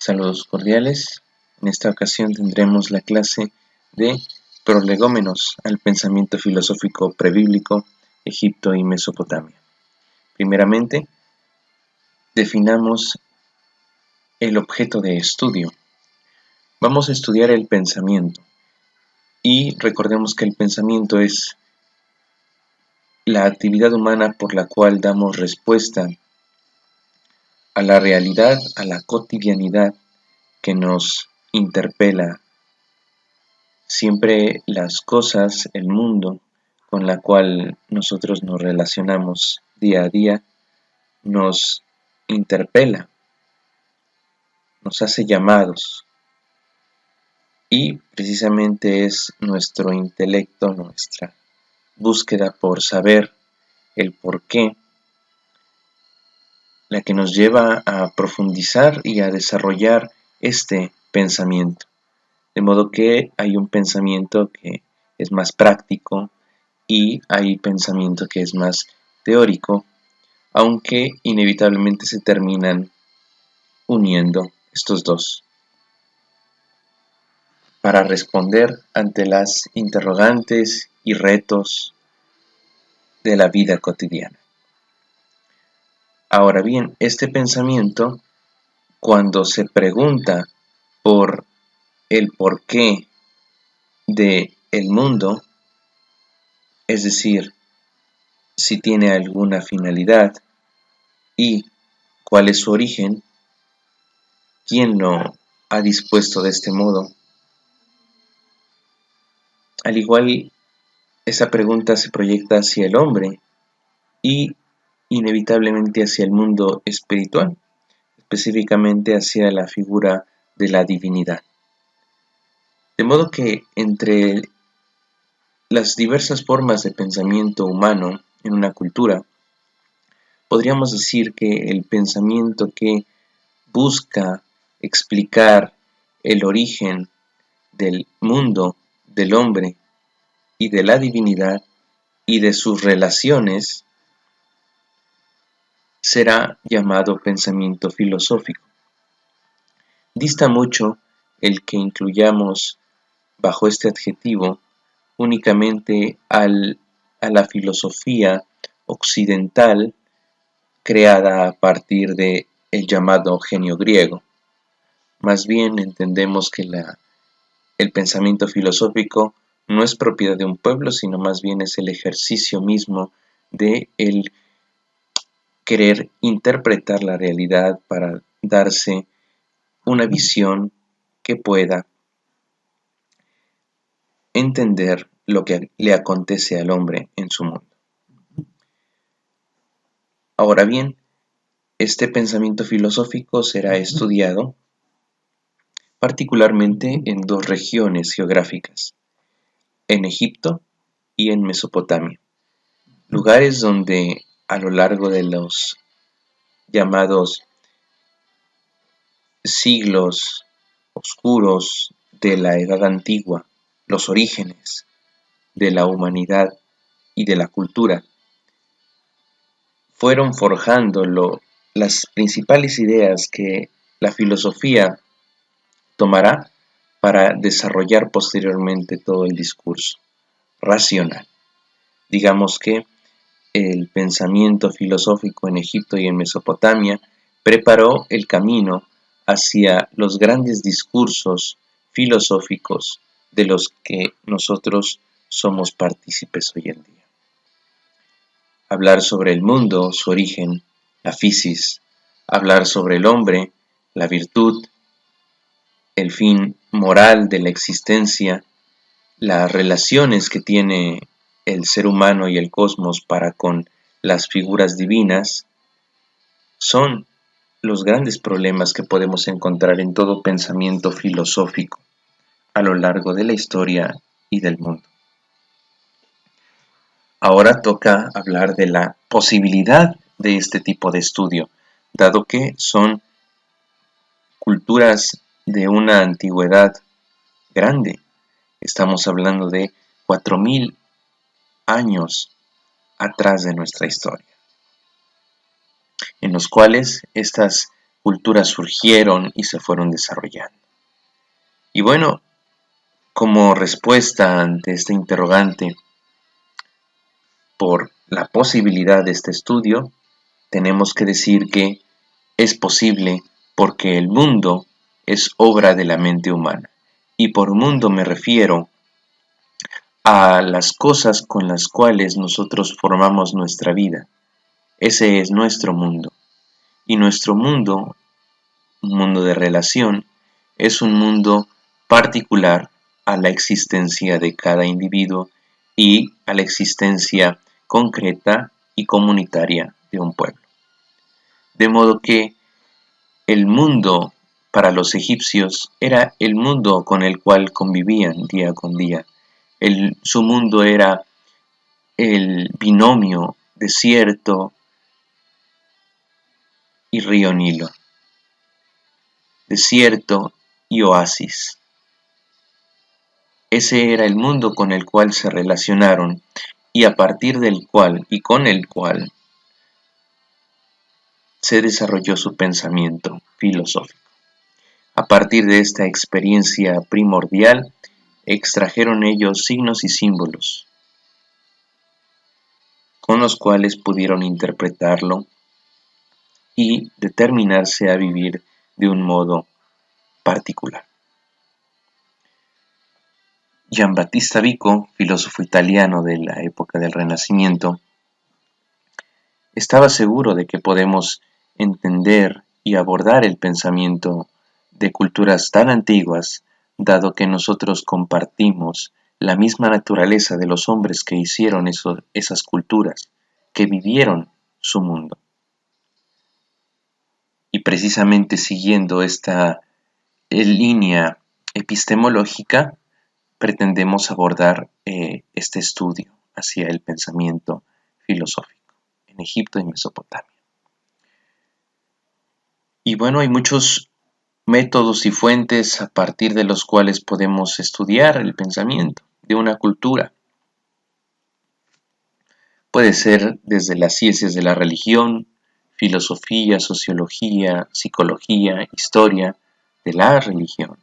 Saludos cordiales. En esta ocasión tendremos la clase de prolegómenos al pensamiento filosófico prebíblico, Egipto y Mesopotamia. Primeramente, definamos el objeto de estudio. Vamos a estudiar el pensamiento y recordemos que el pensamiento es la actividad humana por la cual damos respuesta a la realidad, a la cotidianidad que nos interpela. Siempre las cosas, el mundo con la cual nosotros nos relacionamos día a día, nos interpela, nos hace llamados y precisamente es nuestro intelecto, nuestra búsqueda por saber el porqué, la que nos lleva a profundizar y a desarrollar este pensamiento. De modo que hay un pensamiento que es más práctico y hay pensamiento que es más teórico, aunque inevitablemente se terminan uniendo estos dos para responder ante las interrogantes y retos de la vida cotidiana. Ahora bien, este pensamiento, cuando se pregunta por el porqué del mundo, es decir, si tiene alguna finalidad y cuál es su origen, quién lo ha dispuesto de este modo. Al igual, esa pregunta se proyecta hacia el hombre y inevitablemente hacia el mundo espiritual, específicamente hacia la figura de la divinidad. De modo que entre las diversas formas de pensamiento humano en una cultura, podríamos decir que el pensamiento que busca explicar el origen del mundo, del hombre y de la divinidad y de sus relaciones será llamado pensamiento filosófico. Dista mucho el que incluyamos bajo este adjetivo únicamente a la filosofía occidental creada a partir de el llamado genio griego. Más bien entendemos que el pensamiento filosófico no es propiedad de un pueblo, sino más bien es el ejercicio mismo de el querer interpretar la realidad para darse una visión que pueda entender lo que le acontece al hombre en su mundo. Ahora bien, este pensamiento filosófico será estudiado particularmente en dos regiones geográficas, en Egipto y en Mesopotamia, lugares donde a lo largo de los llamados siglos oscuros de la Edad Antigua, los orígenes de la humanidad y de la cultura, fueron forjando las principales ideas que la filosofía tomará para desarrollar posteriormente todo el discurso racional. Digamos que el pensamiento filosófico en Egipto y en Mesopotamia preparó el camino hacia los grandes discursos filosóficos de los que nosotros somos partícipes hoy en día. Hablar sobre el mundo, su origen, la physis, hablar sobre el hombre, la virtud, el fin moral de la existencia, las relaciones que tiene el ser humano y el cosmos para con las figuras divinas, son los grandes problemas que podemos encontrar en todo pensamiento filosófico a lo largo de la historia y del mundo. Ahora toca hablar de la posibilidad de este tipo de estudio, dado que son culturas de una antigüedad grande. Estamos hablando de 4000 años atrás de nuestra historia, en los cuales estas culturas surgieron y se fueron desarrollando. Y bueno, como respuesta ante este interrogante por la posibilidad de este estudio, tenemos que decir que es posible porque el mundo es obra de la mente humana. Y por mundo me refiero a las cosas con las cuales nosotros formamos nuestra vida. Ese es nuestro mundo. Y nuestro mundo, un mundo de relación, es un mundo particular a la existencia de cada individuo y a la existencia concreta y comunitaria de un pueblo. De modo que el mundo para los egipcios era el mundo con el cual convivían día con día. Su mundo era el binomio desierto y río Nilo, desierto y oasis. Ese era el mundo con el cual se relacionaron y a partir del cual y con el cual se desarrolló su pensamiento filosófico. A partir de esta experiencia primordial, extrajeron ellos signos y símbolos, con los cuales pudieron interpretarlo y determinarse a vivir de un modo particular. Giambattista Vico, filósofo italiano de la época del Renacimiento, estaba seguro de que podemos entender y abordar el pensamiento de culturas tan antiguas, dado que nosotros compartimos la misma naturaleza de los hombres que hicieron esas culturas, que vivieron su mundo. Y precisamente siguiendo esta línea epistemológica, pretendemos abordar este estudio hacia el pensamiento filosófico en Egipto y Mesopotamia. Y bueno, hay muchos métodos y fuentes a partir de los cuales podemos estudiar el pensamiento de una cultura. Puede ser desde las ciencias de la religión, filosofía, sociología, psicología, historia de la religión,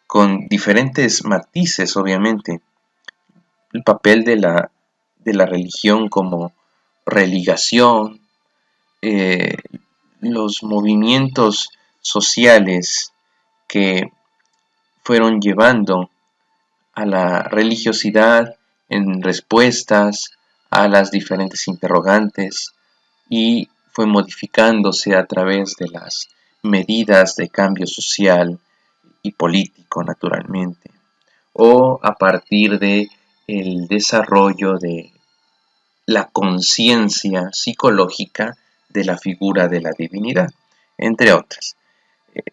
con diferentes matices, obviamente. El papel de la religión como religación, los movimientos sociales que fueron llevando a la religiosidad en respuestas a las diferentes interrogantes y fue modificándose a través de las medidas de cambio social y político, naturalmente, o a partir de el desarrollo de la conciencia psicológica de la figura de la divinidad, entre otras.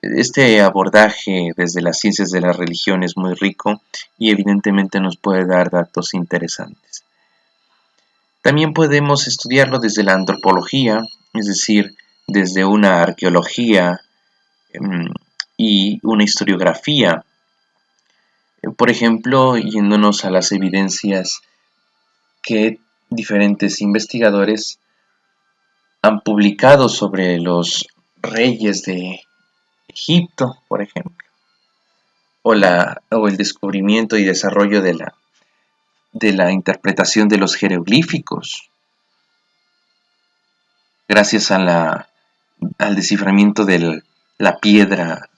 Este abordaje desde las ciencias de la religión es muy rico y evidentemente nos puede dar datos interesantes. También podemos estudiarlo desde la antropología, es decir, desde una arqueología y una historiografía. Por ejemplo, yéndonos a las evidencias que diferentes investigadores han publicado sobre los reyes de Egipto, por ejemplo, o el descubrimiento y desarrollo de la interpretación de los jeroglíficos, gracias al desciframiento de la piedra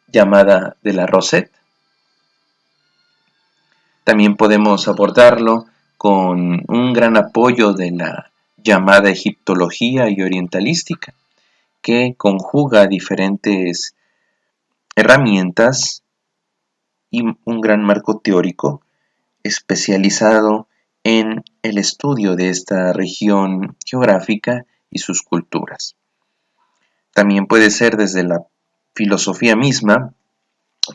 llamada de la Rosette. También podemos abordarlo con un gran apoyo de la llamada egiptología y orientalística, que conjuga diferentes herramientas y un gran marco teórico especializado en el estudio de esta región geográfica y sus culturas. También puede ser desde la filosofía misma,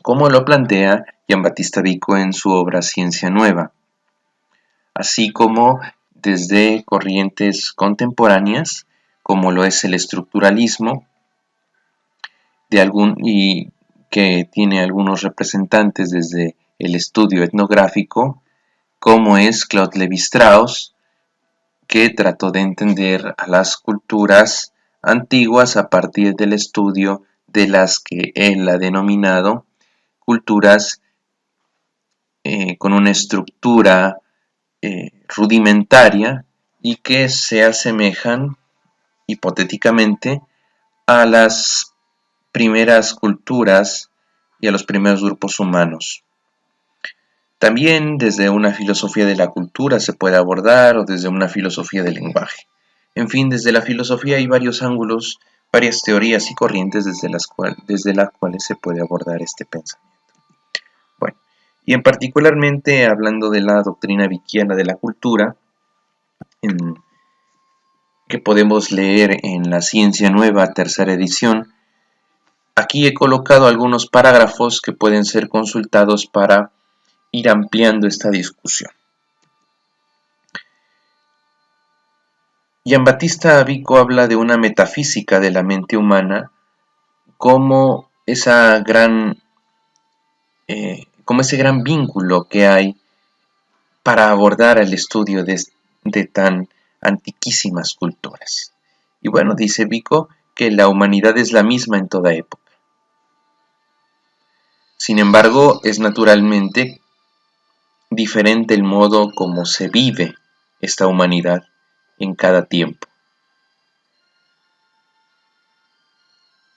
como lo plantea Giambattista Vico en su obra Ciencia Nueva, así como desde corrientes contemporáneas, como lo es el estructuralismo, y que tiene algunos representantes desde el estudio etnográfico, como es Claude Lévi-Strauss, que trató de entender a las culturas antiguas a partir del estudio de las que él ha denominado culturas con una estructura rudimentaria y que se asemejan hipotéticamente a las primeras culturas y a los primeros grupos humanos. También desde una filosofía de la cultura se puede abordar o desde una filosofía del lenguaje. En fin, desde la filosofía hay varios ángulos, varias teorías y corrientes desde las cuales se puede abordar este pensamiento. Bueno, y en particularmente hablando de la doctrina vickiana de la cultura, que podemos leer en La Ciencia Nueva, tercera edición, aquí he colocado algunos parágrafos que pueden ser consultados para ir ampliando esta discusión. Giambattista Vico habla de una metafísica de la mente humana como ese gran vínculo que hay para abordar el estudio de tan antiquísimas culturas. Y bueno, dice Vico que la humanidad es la misma en toda época. Sin embargo, es naturalmente diferente el modo como se vive esta humanidad en cada tiempo.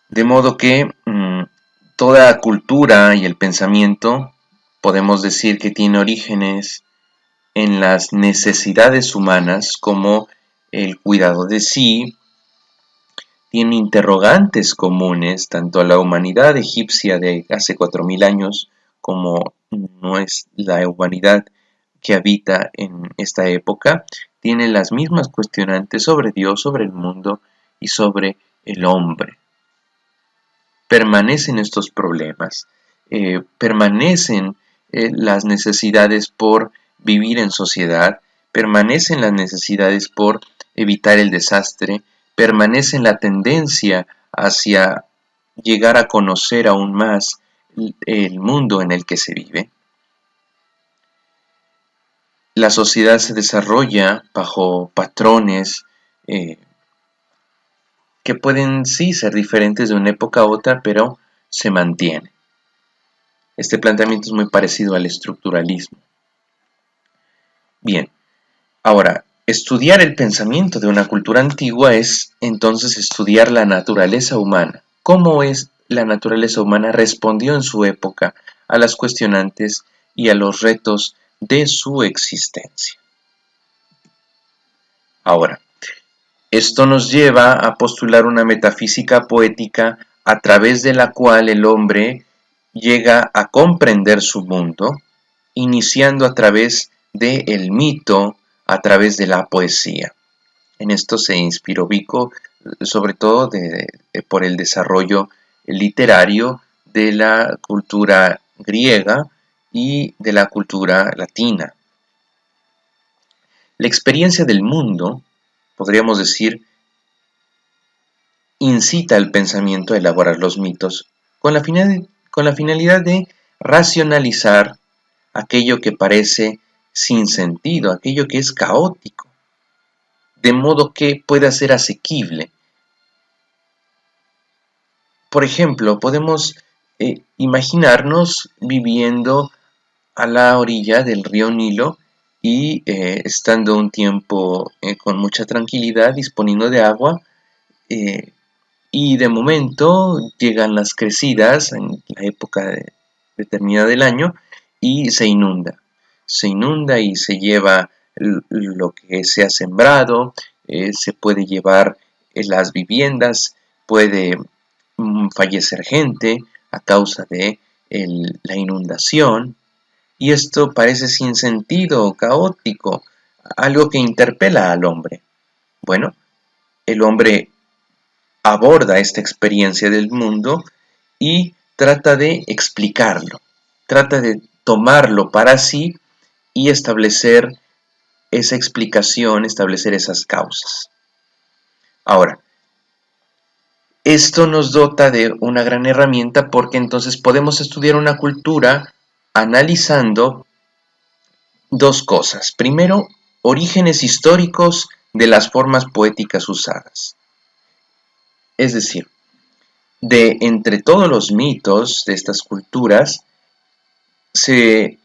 De modo que toda cultura y el pensamiento podemos decir que tiene orígenes en las necesidades humanas como el cuidado de sí, tiene interrogantes comunes tanto a la humanidad egipcia de hace 4000 años como no es la humanidad que habita en esta época, tiene las mismas cuestionantes sobre Dios, sobre el mundo y sobre el hombre. Permanecen estos problemas, permanecen las necesidades por vivir en sociedad, permanecen las necesidades por evitar el desastre, permanece la tendencia hacia llegar a conocer aún más el mundo en el que se vive. La sociedad se desarrolla bajo patrones que pueden sí ser diferentes de una época a otra, pero se mantiene. Este planteamiento es muy parecido al estructuralismo. Bien, ahora, estudiar el pensamiento de una cultura antigua es entonces estudiar la naturaleza humana. ¿Cómo es la naturaleza humana respondió en su época a las cuestionantes y a los retos de su existencia? Ahora, esto nos lleva a postular una metafísica poética a través de la cual el hombre llega a comprender su mundo, iniciando a través del mito, a través de la poesía. En esto se inspiró Vico, sobre todo por el desarrollo literario de la cultura griega y de la cultura latina. La experiencia del mundo, podríamos decir, incita al pensamiento a elaborar los mitos con la finalidad de racionalizar aquello que parece sin sentido, aquello que es caótico, de modo que pueda ser asequible. Por ejemplo, podemos imaginarnos viviendo a la orilla del río Nilo y estando un tiempo con mucha tranquilidad, disponiendo de agua, y de momento llegan las crecidas en la época determinada del año y se inunda. Se inunda y se lleva lo que se ha sembrado, se puede llevar las viviendas, puede fallecer gente a causa de la inundación. Y esto parece sin sentido, caótico, algo que interpela al hombre. Bueno, el hombre aborda esta experiencia del mundo y trata de explicarlo, trata de tomarlo para sí y establecer esa explicación, establecer esas causas. Ahora, esto nos dota de una gran herramienta porque entonces podemos estudiar una cultura analizando dos cosas. Primero, orígenes históricos de las formas poéticas usadas. Es decir, de entre todos los mitos de estas culturas se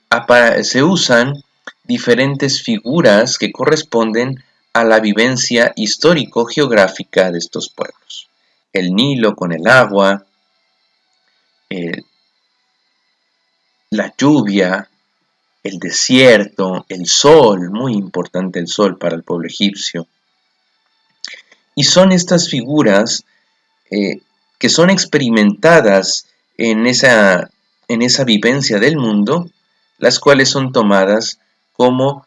usan diferentes figuras que corresponden a la vivencia histórico-geográfica de estos pueblos. El Nilo con el agua, el- la lluvia, el desierto, el sol, muy importante el sol para el pueblo egipcio. Y son estas figuras eh, que son experimentadas en esa vivencia del mundo, las cuales son tomadas como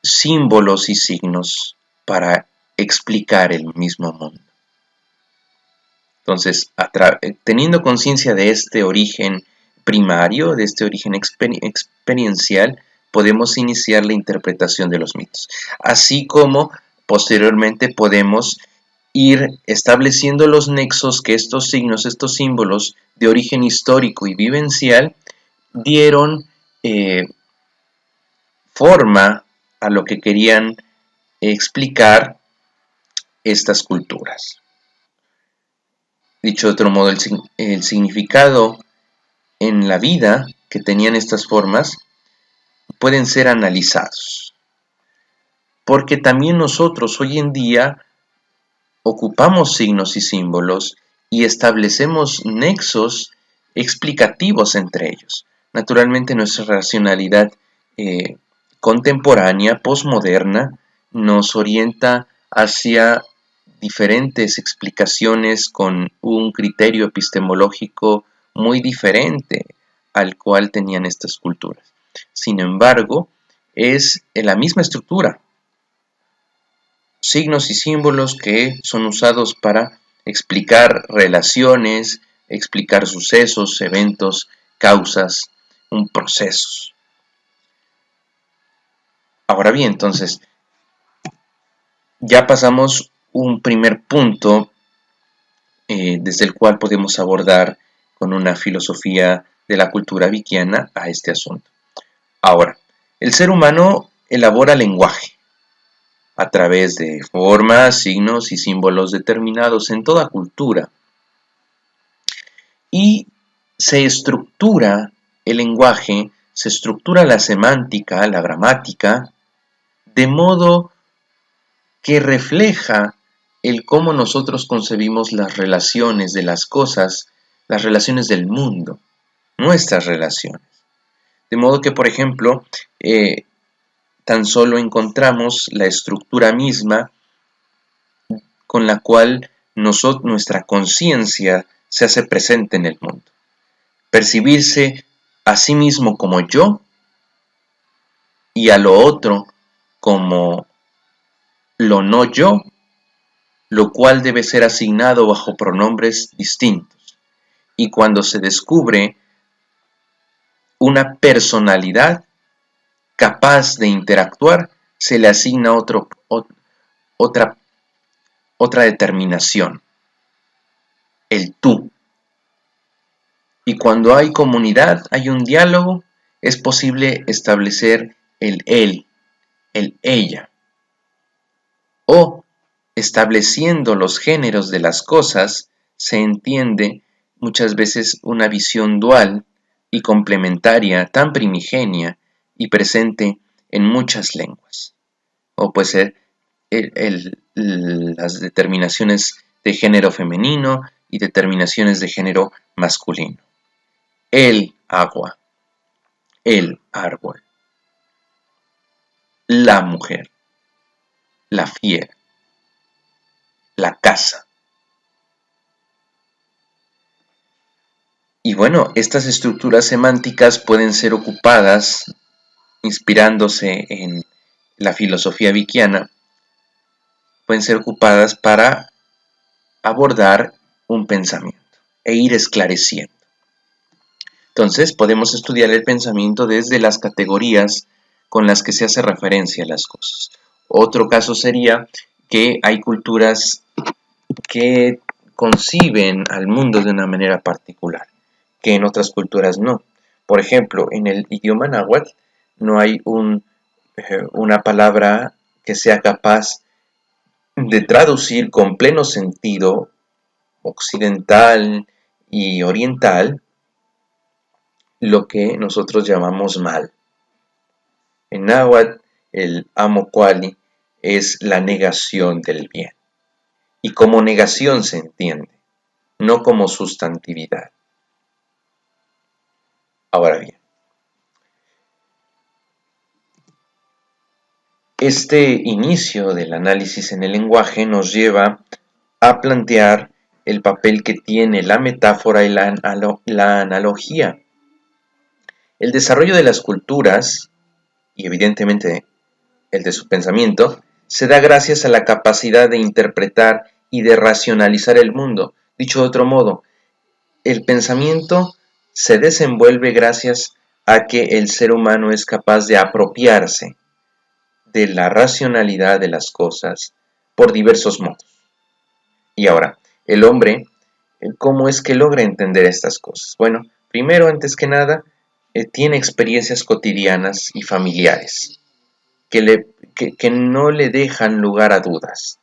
símbolos y signos para explicar el mismo mundo. Entonces, teniendo conciencia de este origen primario, de este origen experiencial, podemos iniciar la interpretación de los mitos. Así como posteriormente podemos ir estableciendo los nexos que estos signos, estos símbolos de origen histórico y vivencial dieron forma a lo que querían explicar estas culturas. Dicho de otro modo, el significado en la vida que tenían estas formas pueden ser analizados. Porque también nosotros hoy en día ocupamos signos y símbolos y establecemos nexos explicativos entre ellos. Naturalmente nuestra racionalidad eh, contemporánea, posmoderna, nos orienta hacia diferentes explicaciones con un criterio epistemológico muy diferente al cual tenían estas culturas. Sin embargo, es la misma estructura, signos y símbolos que son usados para explicar relaciones, explicar sucesos, eventos, causas, un proceso. Ahora bien, entonces, ya pasamos un primer punto desde el cual podemos abordar con una filosofía de la cultura vickiana a este asunto. Ahora, el ser humano elabora lenguaje a través de formas, signos y símbolos determinados en toda cultura. Y se estructura el lenguaje, se estructura la semántica, la gramática, de modo que refleja el cómo nosotros concebimos las relaciones de las cosas, las relaciones del mundo, nuestras relaciones. De modo que, por ejemplo, tan solo encontramos la estructura misma con la cual nuestra conciencia se hace presente en el mundo. Percibirse a sí mismo como yo y a lo otro como lo no yo, lo cual debe ser asignado bajo pronombres distintos. Y cuando se descubre una personalidad capaz de interactuar, se le asigna otra determinación, el tú. Y cuando hay comunidad, hay un diálogo, es posible establecer el él, el ella. O, estableciendo los géneros de las cosas, se entiende muchas veces una visión dual y complementaria tan primigenia y presente en muchas lenguas. O puede ser las determinaciones de género femenino y determinaciones de género masculino. El agua, el árbol, la mujer, la fiera, la casa. Y bueno, estas estructuras semánticas pueden ser ocupadas inspirándose en la filosofía vickiana, pueden ser ocupadas para abordar un pensamiento e ir esclareciendo. Entonces, podemos estudiar el pensamiento desde las categorías con las que se hace referencia a las cosas. Otro caso sería que hay culturas que conciben al mundo de una manera particular, que en otras culturas no. Por ejemplo, en el idioma náhuatl no hay una palabra que sea capaz de traducir con pleno sentido occidental y oriental lo que nosotros llamamos mal. En náhuatl, el amo kuali es la negación del bien. Y como negación se entiende, no como sustantividad. Ahora bien, este inicio del análisis en el lenguaje nos lleva a plantear el papel que tiene la metáfora y la analogía. El desarrollo de las culturas, y evidentemente el de su pensamiento, se da gracias a la capacidad de interpretar y de racionalizar el mundo. Dicho de otro modo, el pensamiento se desenvuelve gracias a que el ser humano es capaz de apropiarse de la racionalidad de las cosas por diversos modos. Y ahora, el hombre, ¿cómo es que logra entender estas cosas? Bueno, primero, antes que nada, tiene experiencias cotidianas y familiares que no le dejan lugar a dudas,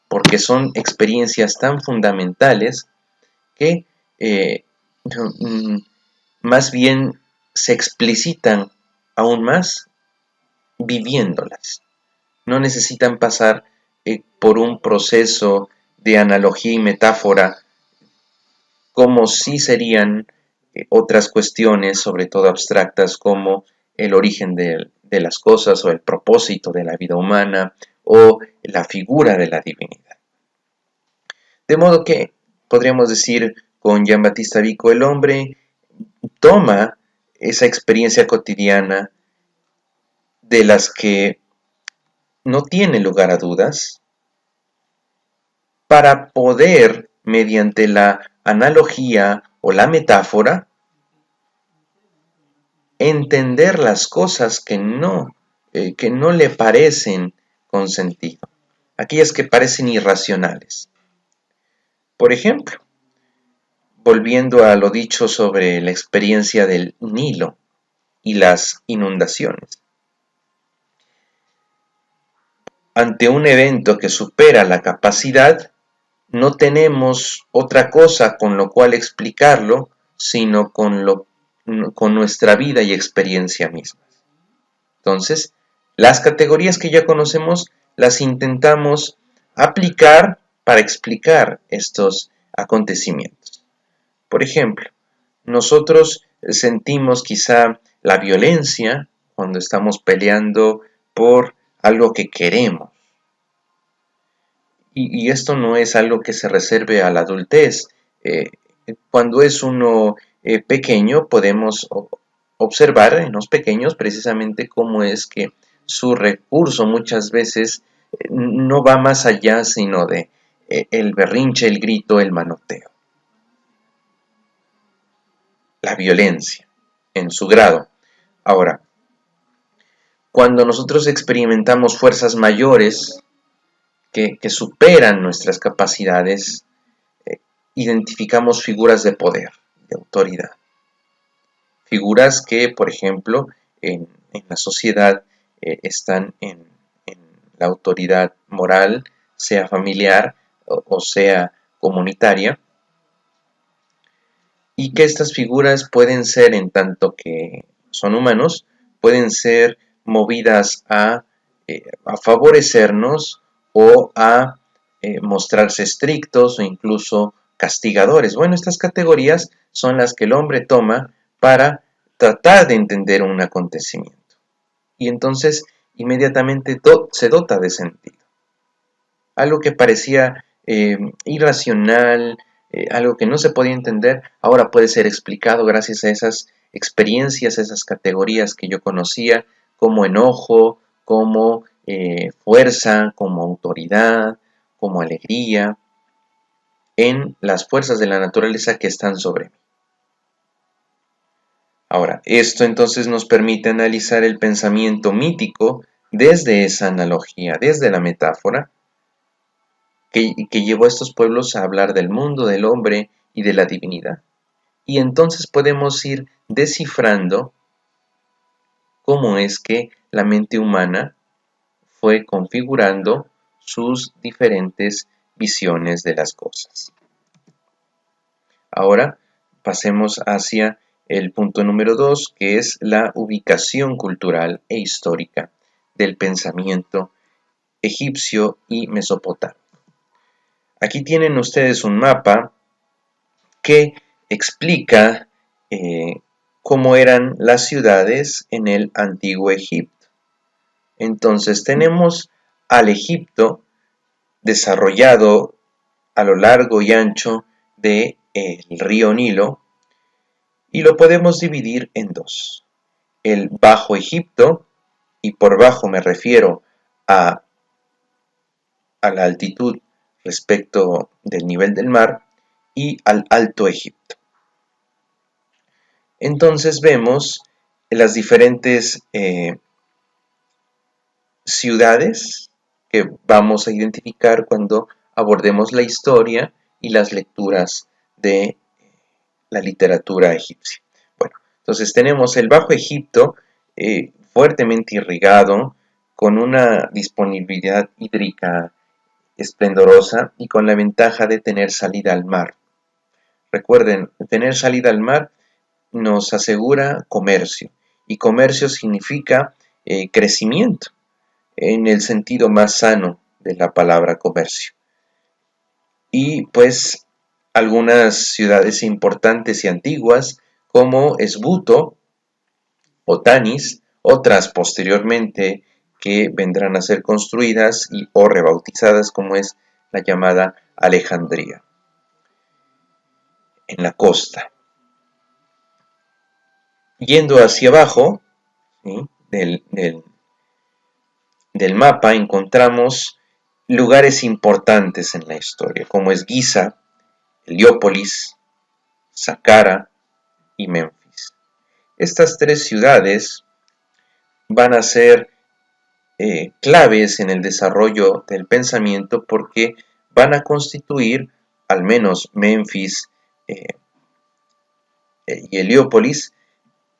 porque son experiencias tan fundamentales que más bien se explicitan aún más viviéndolas. No necesitan pasar por un proceso de analogía y metáfora como sí serían otras cuestiones, sobre todo abstractas, como el origen de las cosas o el propósito de la vida humana o la figura de la divinidad. De modo que podríamos decir con Giambattista Vico, el hombre toma esa experiencia cotidiana de las que no tiene lugar a dudas para poder, mediante la analogía o la metáfora, entender las cosas que no le parecen con sentido, aquellas que parecen irracionales. Por ejemplo, volviendo a lo dicho sobre la experiencia del Nilo y las inundaciones. Ante un evento que supera la capacidad, no tenemos otra cosa con lo cual explicarlo, sino con nuestra vida y experiencia misma. Entonces, las categorías que ya conocemos las intentamos aplicar para explicar estos acontecimientos. Por ejemplo, nosotros sentimos quizá la violencia cuando estamos peleando por algo que queremos. Y esto no es algo que se reserve a la adultez. Cuando es uno pequeño, podemos observar en los pequeños precisamente cómo es que su recurso muchas veces no va más allá sino de el berrinche, el grito, el manoteo. La violencia en su grado. Ahora, cuando nosotros experimentamos fuerzas mayores que superan nuestras capacidades, identificamos figuras de poder, de autoridad. Figuras que, por ejemplo, en la sociedad están en la autoridad moral, sea familiar o sea comunitaria, y que estas figuras pueden ser, en tanto que son humanos, pueden ser movidas a favorecernos o a mostrarse estrictos o incluso castigadores. Bueno, estas categorías son las que el hombre toma para tratar de entender un acontecimiento. Y entonces inmediatamente se dota de sentido. Algo que parecía irracional, algo que no se podía entender, ahora puede ser explicado gracias a esas experiencias, esas categorías que yo conocía, como enojo, como fuerza, como autoridad, como alegría, en las fuerzas de la naturaleza que están sobre mí. Ahora, esto entonces nos permite analizar el pensamiento mítico desde esa analogía, desde la metáfora, que llevó a estos pueblos a hablar del mundo, del hombre y de la divinidad. Y entonces podemos ir descifrando cómo es que la mente humana fue configurando sus diferentes visiones de las cosas. Ahora pasemos hacia el punto número 2, que es la ubicación cultural e histórica del pensamiento egipcio y mesopotámico. Aquí tienen ustedes un mapa que explica cómo eran las ciudades en el antiguo Egipto. Entonces tenemos al Egipto desarrollado a lo largo y ancho del río Nilo y lo podemos dividir en dos. El Bajo Egipto, y por bajo me refiero a, a la altitud respecto del nivel del mar, y al Alto Egipto. Entonces vemos las diferentes ciudades que vamos a identificar cuando abordemos la historia y las lecturas de la literatura egipcia. Bueno, entonces tenemos el Bajo Egipto fuertemente irrigado, con una disponibilidad hídrica esplendorosa y con la ventaja de tener salida al mar. Recuerden, tener salida al mar nos asegura comercio, y comercio significa crecimiento en el sentido más sano de la palabra comercio. Y pues algunas ciudades importantes y antiguas como Esbuto o Tanis, otras posteriormente que vendrán a ser construidas o rebautizadas, como es la llamada Alejandría, en la costa. Yendo hacia abajo, ¿sí?, del mapa encontramos lugares importantes en la historia, como es Giza, Heliópolis, Saqqara y Memphis. Estas tres ciudades van a ser claves en el desarrollo del pensamiento, porque van a constituir, al menos Memphis y Heliópolis,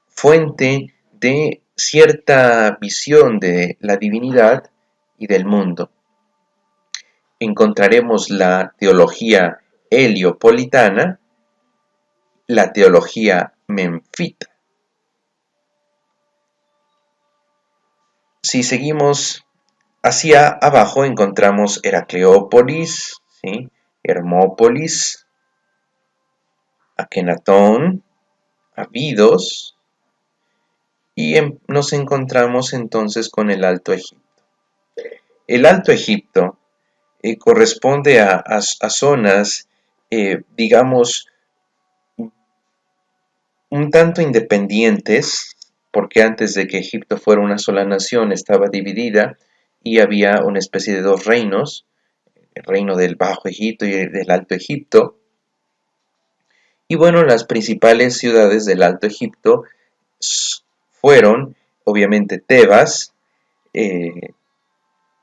fuente de cierta visión de la divinidad y del mundo. Encontraremos la teología heliopolitana, la teología memfita. Si seguimos hacia abajo encontramos Heracleópolis, ¿sí?, Hermópolis, Akenatón, Abidos, y nos encontramos entonces con el Alto Egipto. El Alto Egipto corresponde a zonas, digamos, un tanto independientes, porque antes de que Egipto fuera una sola nación estaba dividida y había una especie de dos reinos, el reino del Bajo Egipto y del Alto Egipto. Y bueno, las principales ciudades del Alto Egipto fueron obviamente Tebas,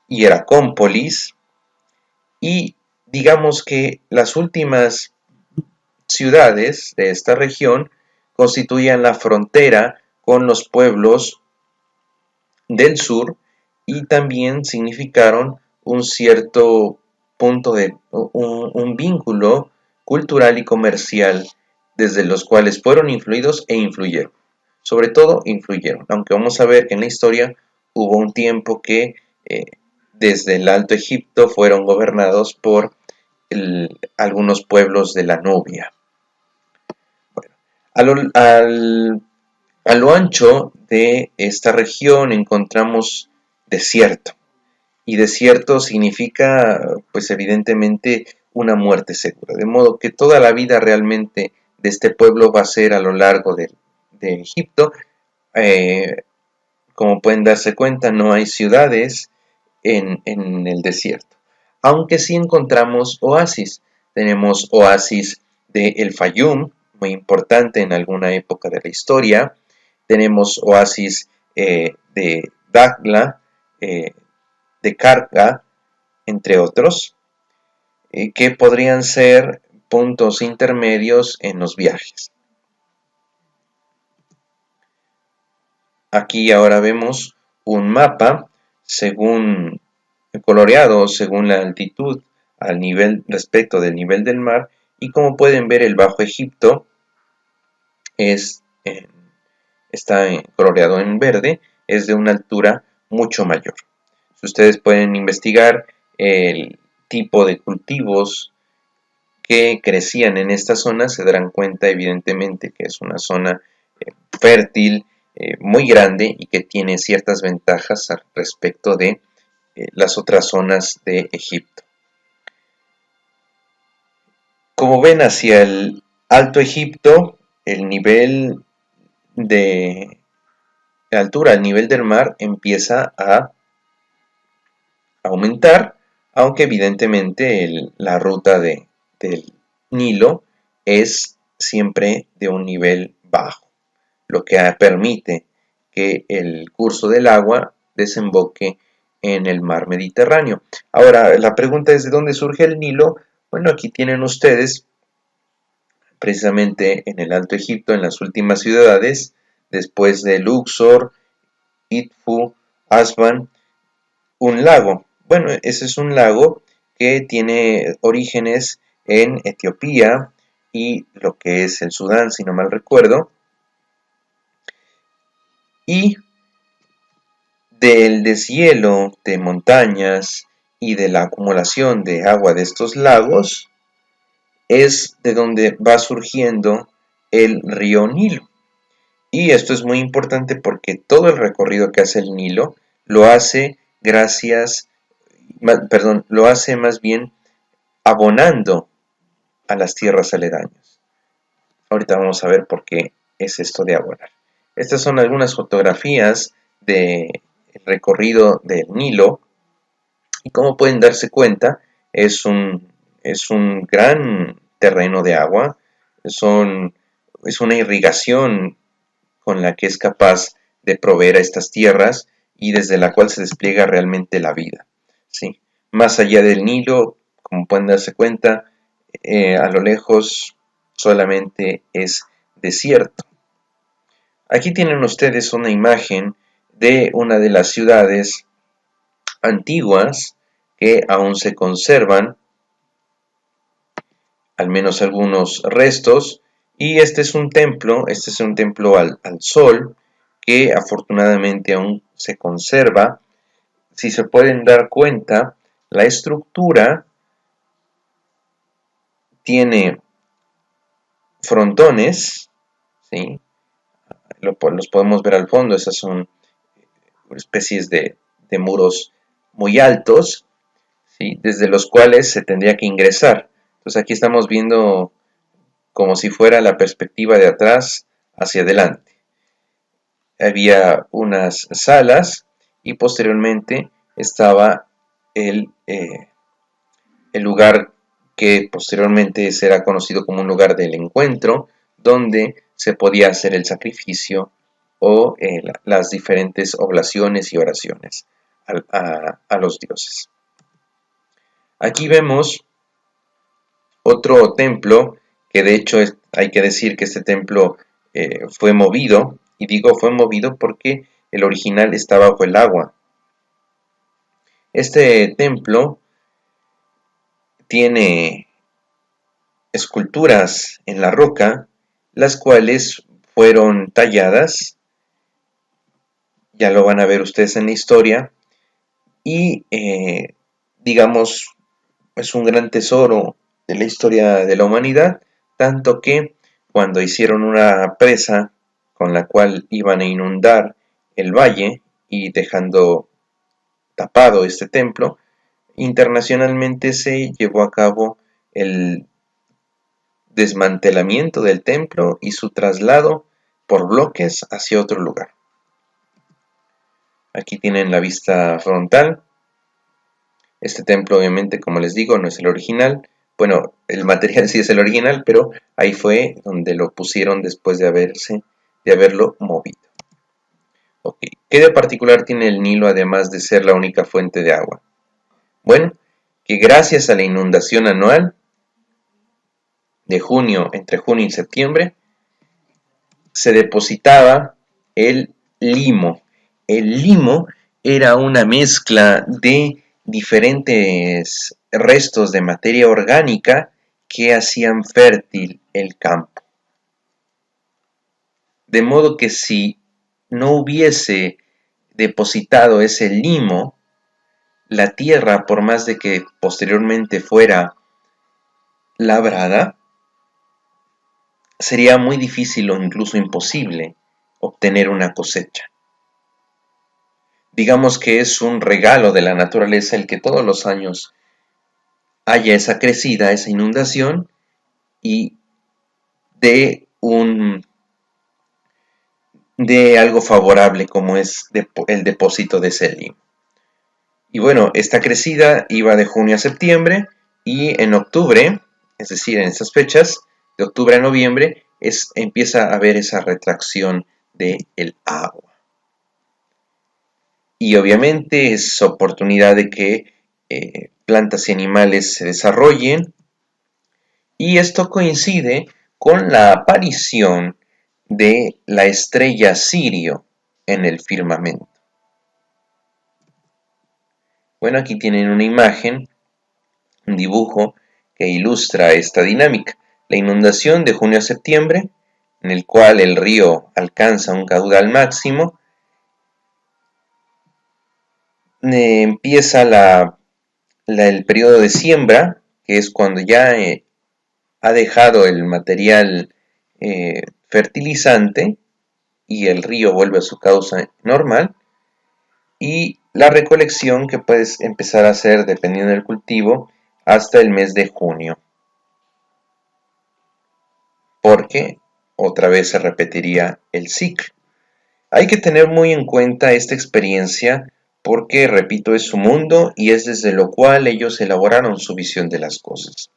Hieracómpolis, y digamos que las últimas ciudades de esta región constituían la frontera con los pueblos del sur, y también significaron un cierto punto de un vínculo cultural y comercial, desde los cuales fueron influidos e influyeron. Sobre todo influyeron, aunque vamos a ver que en la historia hubo un tiempo que desde el Alto Egipto fueron gobernados por algunos pueblos de la Nubia. Bueno, a lo ancho de esta región encontramos desierto, y desierto significa pues evidentemente una muerte segura, de modo que toda la vida realmente de este pueblo va a ser a lo largo de Egipto. Como pueden darse cuenta, no hay ciudades en el desierto, aunque sí encontramos oasis. Tenemos oasis de El Fayum, muy importante en alguna época de la historia. Tenemos oasis de Dakhla, de Karga, entre otros, que podrían ser puntos intermedios en los viajes. Aquí ahora vemos un mapa coloreado según la altitud al nivel respecto del nivel del mar, Y como pueden ver, el Bajo Egipto está coloreado en verde, es de una altura mucho mayor. Si ustedes pueden investigar el tipo de cultivos que crecían en esta zona, se darán cuenta evidentemente que es una zona fértil, muy grande y que tiene ciertas ventajas al respecto de las otras zonas de Egipto. Como ven, hacia el Alto Egipto, el nivel de altura, el nivel del mar empieza a aumentar, aunque evidentemente la ruta del Nilo es siempre de un nivel bajo, lo que permite que el curso del agua desemboque en el mar Mediterráneo. Ahora, la pregunta es: ¿de dónde surge el Nilo? Bueno, aquí tienen ustedes, precisamente en el Alto Egipto, en las últimas ciudades, después de Luxor, Idfu, Aswan, un lago. Bueno, ese es un lago que tiene orígenes en Etiopía y lo que es el Sudán, si no mal recuerdo. Y del deshielo de montañas y de la acumulación de agua de estos lagos es de donde va surgiendo el río Nilo. Y esto es muy importante porque todo el recorrido que hace el Nilo lo hace lo hace más bien abonando a las tierras aledañas. Ahorita vamos a ver por qué es esto de abonar. Estas son algunas fotografías del recorrido del Nilo y como pueden darse cuenta es un gran terreno de agua, es una irrigación con la que es capaz de proveer a estas tierras y desde la cual se despliega realmente la vida. ¿Sí? Más allá del Nilo, como pueden darse cuenta, a lo lejos solamente es desierto. Aquí tienen ustedes una imagen de una de las ciudades antiguas que aún se conservan, al menos algunos restos, y este es un templo al sol, que afortunadamente aún se conserva. Si se pueden dar cuenta, la estructura tiene frontones, ¿sí? Los podemos ver al fondo, esas son especies de muros muy altos, ¿sí? Desde los cuales se tendría que ingresar. Entonces aquí estamos viendo como si fuera la perspectiva de atrás hacia adelante. Había unas salas y posteriormente estaba el lugar que posteriormente será conocido como un lugar del encuentro, donde se podía hacer el sacrificio o las diferentes oblaciones y oraciones a los dioses. Aquí vemos otro templo, que de hecho hay que decir que este templo fue movido, y digo fue movido porque el original está bajo el agua. Este templo tiene esculturas en la roca, las cuales fueron talladas, ya lo van a ver ustedes en la historia, y digamos, es un gran tesoro de la historia de la humanidad, tanto que cuando hicieron una presa con la cual iban a inundar el valle y dejando tapado este templo, internacionalmente se llevó a cabo el desmantelamiento del templo y su traslado por bloques hacia otro lugar. Aquí tienen la vista frontal. Este templo, obviamente, como les digo, no es el original. Bueno, el material sí es el original, pero ahí fue donde lo pusieron después de haberlo movido. Okay. ¿Qué de particular tiene el Nilo además de ser la única fuente de agua? Bueno, que gracias a la inundación anual de entre junio y septiembre, se depositaba el limo. El limo era una mezcla de diferentes restos de materia orgánica que hacían fértil el campo. De modo que si no hubiese depositado ese limo, la tierra, por más de que posteriormente fuera labrada, sería muy difícil o incluso imposible obtener una cosecha. Digamos que es un regalo de la naturaleza el que todos los años haya esa crecida, esa inundación y de algo favorable como es el depósito de ese limo. Y bueno, esta crecida iba de junio a septiembre y en octubre, es decir, en estas fechas, de octubre a noviembre, empieza a haber esa retracción del agua. Y obviamente es oportunidad de que plantas y animales se desarrollen. Y esto coincide con la aparición de la estrella Sirio en el firmamento. Bueno, aquí tienen una imagen, un dibujo que ilustra esta dinámica. La inundación de junio a septiembre, en el cual el río alcanza un caudal máximo, empieza el periodo de siembra, que es cuando ya ha dejado el material fertilizante y el río vuelve a su cauce normal, y la recolección que puedes empezar a hacer dependiendo del cultivo hasta el mes de junio, porque otra vez se repetiría el ciclo. Hay que tener muy en cuenta esta experiencia porque, repito, es su mundo y es desde lo cual ellos elaboraron su visión de las cosas.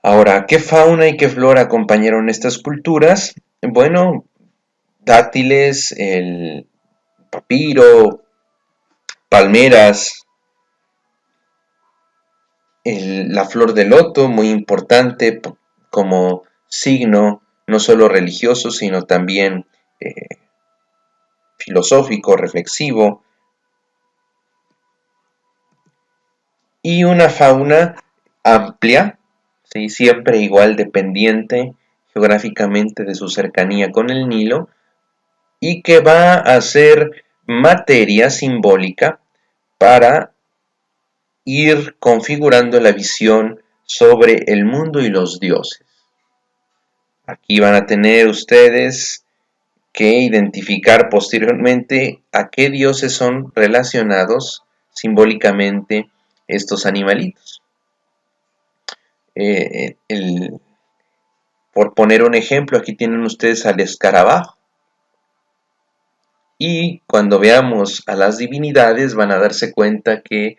Ahora, ¿qué fauna y qué flora acompañaron estas culturas? Bueno, dátiles, el papiro, palmeras, la flor de loto, muy importante como signo no solo religioso, sino también filosófico, reflexivo, y una fauna amplia, ¿sí? Siempre igual dependiente geográficamente de su cercanía con el Nilo, y que va a ser materia simbólica para ir configurando la visión sobre el mundo y los dioses. Aquí van a tener ustedes que identificar posteriormente a qué dioses son relacionados simbólicamente estos animalitos. Por poner un ejemplo, aquí tienen ustedes al escarabajo. Y cuando veamos a las divinidades van a darse cuenta que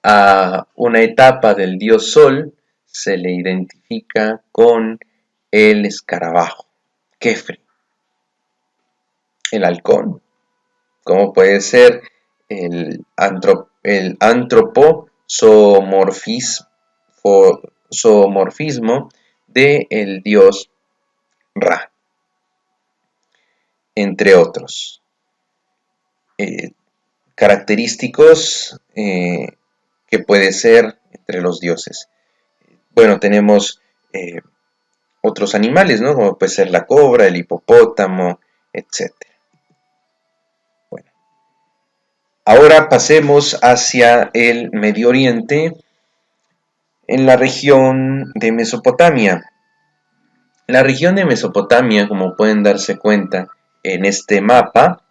a una etapa del dios Sol se le identifica con el escarabajo, Kefri. El halcón, como puede ser el antropomorfismo del dios Ra, entre otros. Característicos que puede ser entre los dioses. Bueno, tenemos otros animales, ¿no? Como puede ser la cobra, el hipopótamo, etc. Bueno, ahora pasemos hacia el Medio Oriente, en la región de Mesopotamia. La región de Mesopotamia, como pueden darse cuenta en este mapa,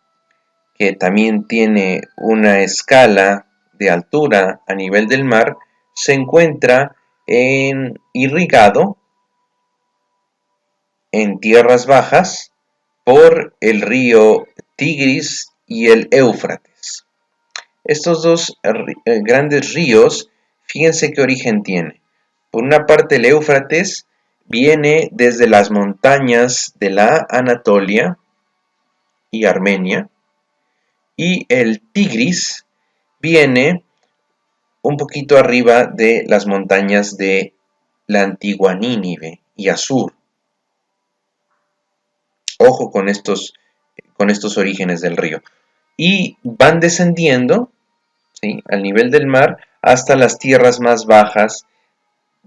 que también tiene una escala de altura a nivel del mar, se encuentra irrigado en tierras bajas por el río Tigris y el Éufrates. Estos dos grandes ríos, fíjense qué origen tiene. Por una parte, el Éufrates viene desde las montañas de la Anatolia y Armenia, y el Tigris viene un poquito arriba de las montañas de la antigua Nínive y Asur. Ojo con estos orígenes del río. Y van descendiendo, ¿sí?, al nivel del mar hasta las tierras más bajas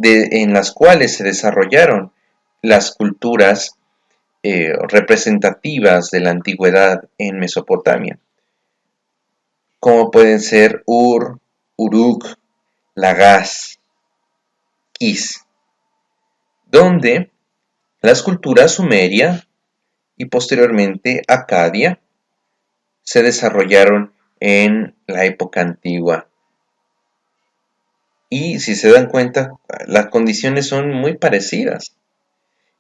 en las cuales se desarrollaron las culturas representativas de la antigüedad en Mesopotamia, como pueden ser Ur, Uruk, Lagash, Kish, donde las culturas sumeria y posteriormente acadia se desarrollaron en la época antigua. Y si se dan cuenta, las condiciones son muy parecidas.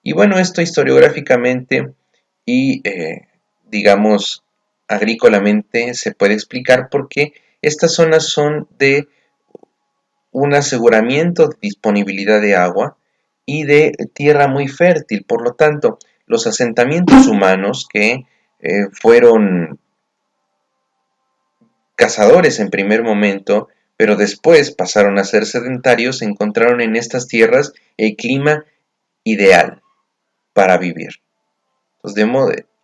Y bueno, esto historiográficamente y digamos agrícolamente se puede explicar porque estas zonas son de un aseguramiento de disponibilidad de agua y de tierra muy fértil. Por lo tanto, los asentamientos humanos que fueron cazadores en primer momento, pero después pasaron a ser sedentarios, encontraron en estas tierras el clima ideal para vivir. Pues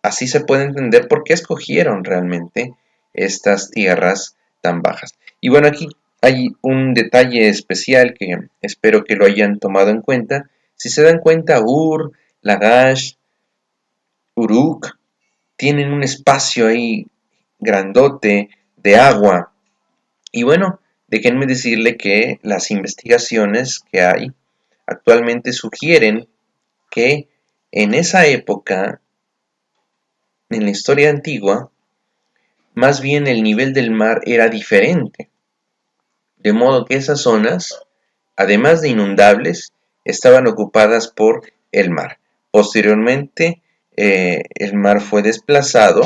así se puede entender por qué escogieron realmente estas tierras tan bajas. Y bueno, aquí hay un detalle especial que espero que lo hayan tomado en cuenta. Si se dan cuenta, Ur, Lagash, Uruk tienen un espacio ahí grandote de agua. Y bueno, déjenme decirle que las investigaciones que hay actualmente sugieren que en esa época, en la historia antigua, más bien el nivel del mar era diferente, de modo que esas zonas, además de inundables, estaban ocupadas por el mar. Posteriormente, el mar fue desplazado,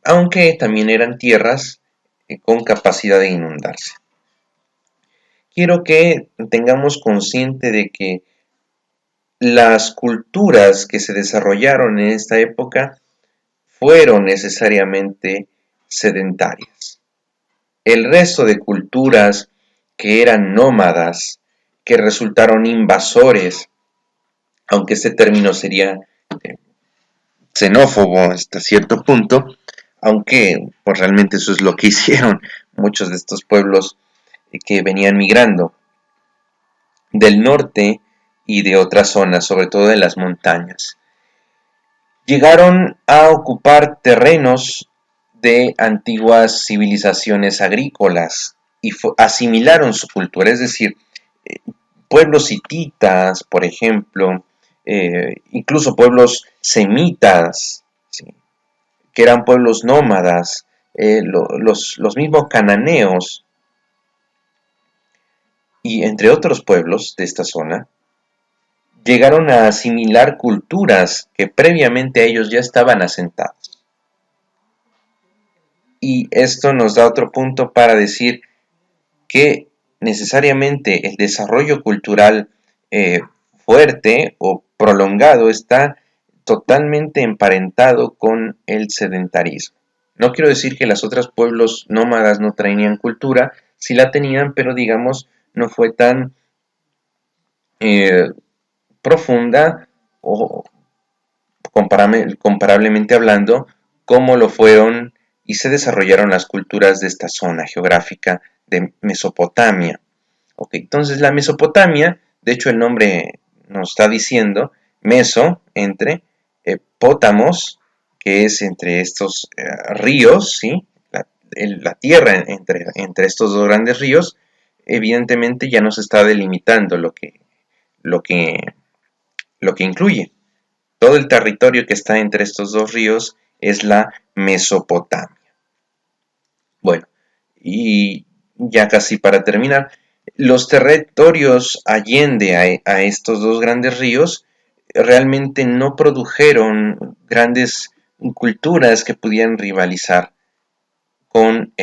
aunque también eran tierras con capacidad de inundarse. Quiero que tengamos consciente de que las culturas que se desarrollaron en esta época fueron necesariamente sedentarias. El resto de culturas que eran nómadas, que resultaron invasores, aunque este término sería xenófobo hasta cierto punto, aunque pues realmente eso es lo que hicieron muchos de estos pueblos que venían migrando del norte y de otras zonas, sobre todo de las montañas. Llegaron a ocupar terrenos de antiguas civilizaciones agrícolas y asimilaron su cultura, es decir, pueblos hititas, por ejemplo, incluso pueblos semitas, ¿sí?, que eran pueblos nómadas, los mismos cananeos y entre otros pueblos de esta zona, llegaron a asimilar culturas que previamente a ellos ya estaban asentados. Y esto nos da otro punto para decir que necesariamente el desarrollo cultural fuerte o prolongado está totalmente emparentado con el sedentarismo. No quiero decir que los otros pueblos nómadas no tenían cultura, sí la tenían, pero digamos no fue tan profunda o comparablemente hablando como lo fueron y se desarrollaron las culturas de esta zona geográfica de Mesopotamia. Okay, entonces la Mesopotamia, de hecho el nombre nos está diciendo, meso, entre, pótamos, que es entre estos ríos, ¿sí?, la tierra entre estos dos grandes ríos, evidentemente ya nos está delimitando lo que incluye. Todo el territorio que está entre estos dos ríos es la Mesopotamia. Bueno, y ya casi para terminar, los territorios allende a estos dos grandes ríos realmente no produjeron grandes culturas que pudieran rivalizar con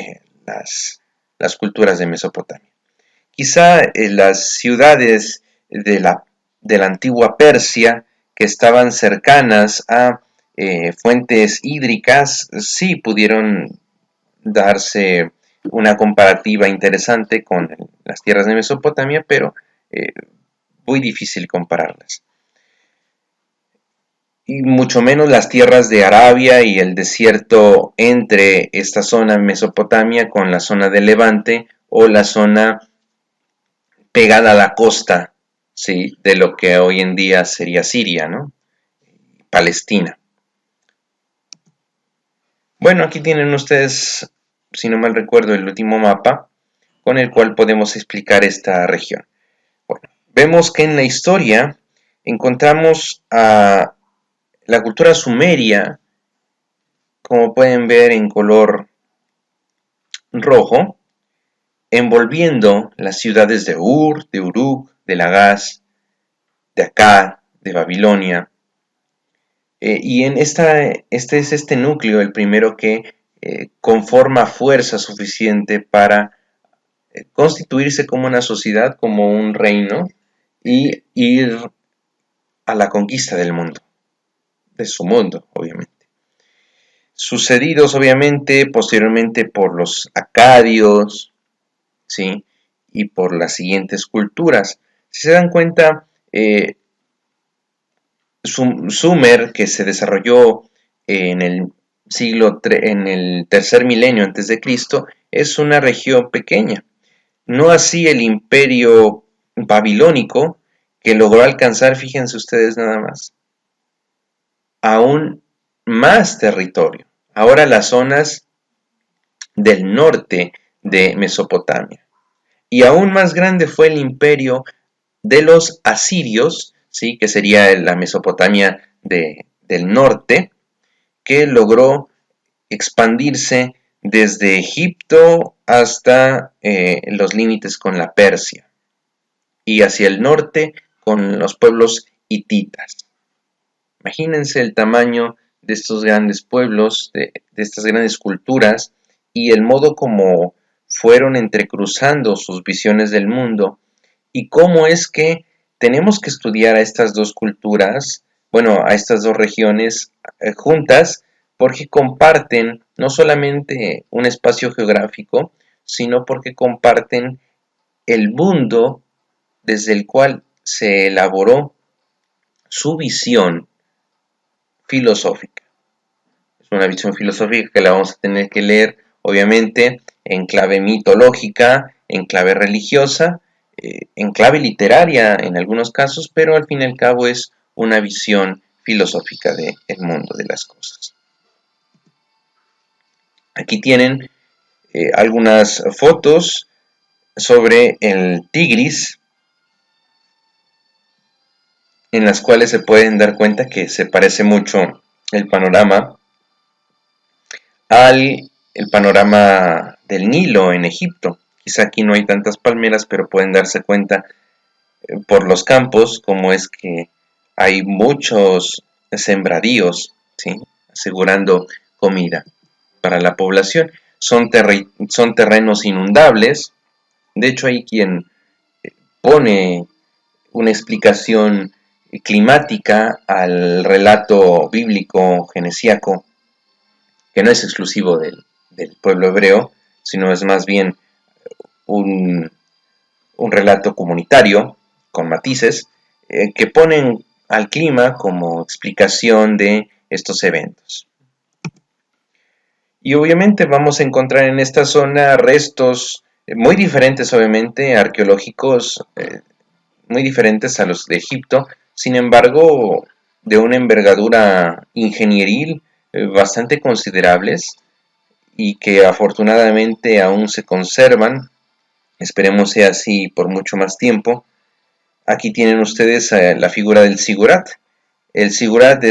las culturas de Mesopotamia. Quizá las ciudades de la antigua Persia, que estaban cercanas a fuentes hídricas, sí pudieron darse una comparativa interesante con las tierras de Mesopotamia, pero muy difícil compararlas. Y mucho menos las tierras de Arabia y el desierto entre esta zona Mesopotamia con la zona de Levante o la zona pegada a la costa, ¿sí? De lo que hoy en día sería Siria, ¿no? Palestina. Bueno, aquí tienen ustedes, si no mal recuerdo, el último mapa con el cual podemos explicar esta región. Bueno, vemos que en la historia encontramos a la cultura sumeria, como pueden ver en color rojo, envolviendo las ciudades de Ur, de Uruk, de Lagash, de Akkad, de Babilonia. Y en este es este núcleo el primero que conforma fuerza suficiente para constituirse como una sociedad, como un reino, y ir a la conquista del mundo, de su mundo, obviamente. Sucedidos, obviamente, posteriormente por los acadios, ¿sí? Y por las siguientes culturas. Si se dan cuenta, Sumer, que se desarrolló en el en el tercer milenio antes de Cristo, es una región pequeña. No así el imperio babilónico, que logró alcanzar, fíjense ustedes nada más, aún más territorio. Ahora las zonas del norte de Mesopotamia. Y aún más grande fue el imperio de los asirios, ¿sí? Que sería la Mesopotamia del norte, que logró expandirse desde Egipto hasta los límites con la Persia y hacia el norte con los pueblos hititas. Imagínense el tamaño de estos grandes pueblos, de estas grandes culturas y el modo como fueron entrecruzando sus visiones del mundo y cómo es que tenemos que estudiar a estas dos culturas, bueno, a estas dos regiones juntas, porque comparten no solamente un espacio geográfico, sino porque comparten el mundo desde el cual se elaboró su visión filosófica. Es una visión filosófica que la vamos a tener que leer, obviamente, en clave mitológica, en clave religiosa, en clave literaria en algunos casos, pero al fin y al cabo es una visión filosófica del mundo de las cosas. Aquí tienen algunas fotos sobre el Tigris, en las cuales se pueden dar cuenta que se parece mucho el panorama al el panorama del Nilo en Egipto. Quizá aquí no hay tantas palmeras, pero pueden darse cuenta por los campos como es que hay muchos sembradíos, ¿sí? Asegurando comida para la población. Son terrenos inundables. De hecho, hay quien pone una explicación climática al relato bíblico genesíaco, que no es exclusivo del pueblo hebreo, sino es más bien un relato comunitario con matices que ponen al clima como explicación de estos eventos. Y obviamente vamos a encontrar en esta zona restos muy diferentes, obviamente, arqueológicos muy diferentes a los de Egipto, sin embargo, de una envergadura ingenieril bastante considerables y que afortunadamente aún se conservan. Esperemos sea así por mucho más tiempo. Aquí tienen ustedes la figura del Sigurat. El Sigurat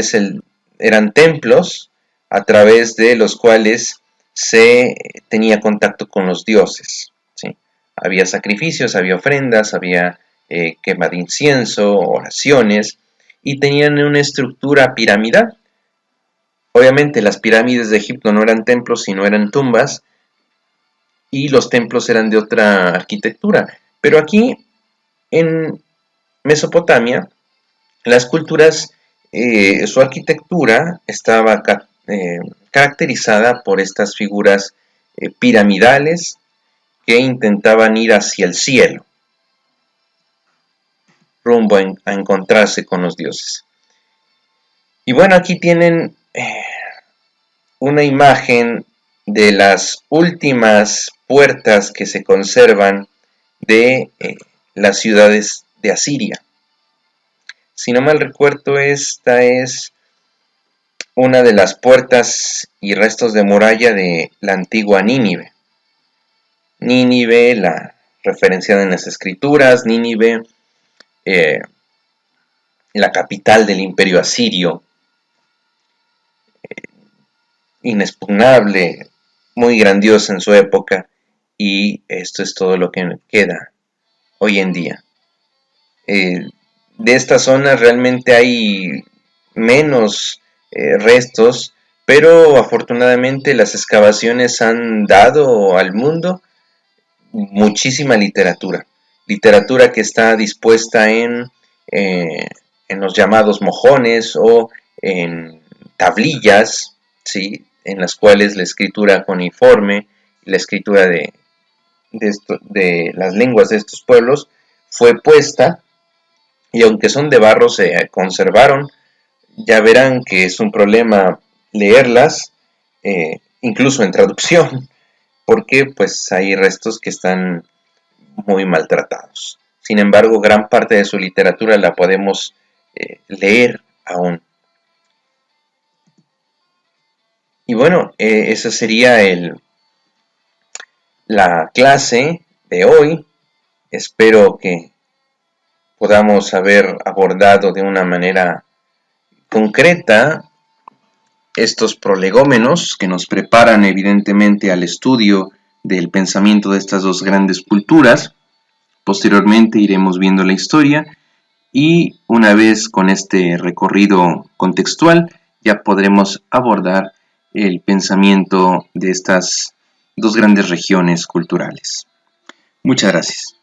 eran templos a través de los cuales se tenía contacto con los dioses, ¿sí? Había sacrificios, había ofrendas, había quema de incienso, oraciones, y tenían una estructura piramidal. Obviamente las pirámides de Egipto no eran templos, sino eran tumbas, y los templos eran de otra arquitectura. Pero aquí en Mesopotamia, las culturas, su arquitectura estaba caracterizada por estas figuras piramidales que intentaban ir hacia el cielo, rumbo a encontrarse con los dioses. Y bueno, aquí tienen una imagen de las últimas puertas que se conservan de las ciudades de Asiria. Si no mal recuerdo, esta es una de las puertas y restos de muralla de la antigua Nínive. Nínive, la referenciada en las escrituras, Nínive, la capital del imperio asirio, inexpugnable, muy grandiosa en su época, y esto es todo lo que queda hoy en día. De esta zona realmente hay menos restos, pero afortunadamente las excavaciones han dado al mundo muchísima literatura que está dispuesta en los llamados mojones o en tablillas, ¿sí? En las cuales la escritura cuneiforme, la escritura de las lenguas de estos pueblos fue puesta, y aunque son de barro se conservaron. Ya verán que es un problema leerlas, incluso en traducción, porque pues hay restos que están muy maltratados. Sin embargo, gran parte de su literatura la podemos leer aún. Y bueno, esa sería la clase de hoy. Espero que podamos haber abordado de una manera concreta estos prolegómenos que nos preparan evidentemente al estudio del pensamiento de estas dos grandes culturas. Posteriormente iremos viendo la historia y una vez con este recorrido contextual ya podremos abordar el pensamiento de estas dos grandes regiones culturales. Muchas gracias.